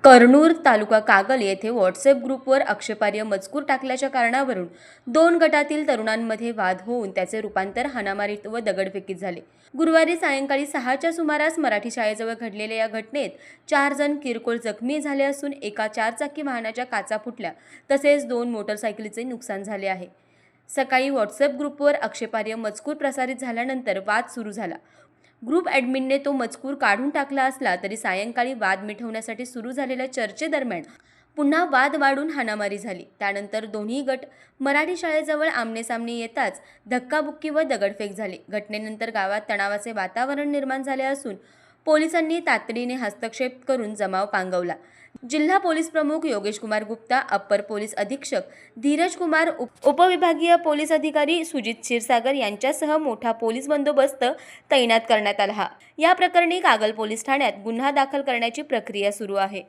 कर्णूर तालुका कागल येथे व्हॉट्सअप ग्रुपवर आक्षेपार्ह मजकूर टाकल्याच्या कारणावरून दोन गटातील तरुणांमध्ये वाद होऊन त्याचे रूपांतर हाणामारीत व दगडफेकीत झाले। गुरुवारी सायंकाळी 6च्या सुमारास मराठी शाळेजवळ घडलेल्या या घटनेत 4 जण किरकोळ जखमी झाले असून एका 4 चाकी वाहनाच्या काचा फुटल्या तसेच 2 मोटरसायकलीचे नुकसान झाले आहे। सकाळी व्हॉट्सअप ग्रुपवर आक्षेपार्ह मजकूर प्रसारित झाल्यानंतर वाद सुरू झाला। ग्रुप ॲडमिनने तो मजकूर काढून टाकला असला तरी सायंकाळी वाद मिटवण्यासाठी सुरू झालेल्या चर्चेदरम्यान पुन्हा वाद वाढून हाणामारी झाली। त्यानंतर दोन्ही गट मराठी शाळेजवळ आमनेसामने येताच धक्काबुक्की व दगडफेक झाली। घटनेनंतर गावात तणावाचे वातावरण निर्माण झाले असून पोलिसांनी तातडीने हस्तक्षेप करून जमाव पांगवला। जिल्हा पोलीस प्रमुख योगेश कुमार गुप्ता, अप्पर पोलीस अधीक्षक धीरज कुमार, उपविभागीय पोलीस अधिकारी सुजित क्षीरसागर यांच्यासह मोठा पोलीस बंदोबस्त तैनात करण्यात आला। या प्रकरणी कागल पोलीस ठाण्यात गुन्हा दाखल करण्याची प्रक्रिया सुरू आहे।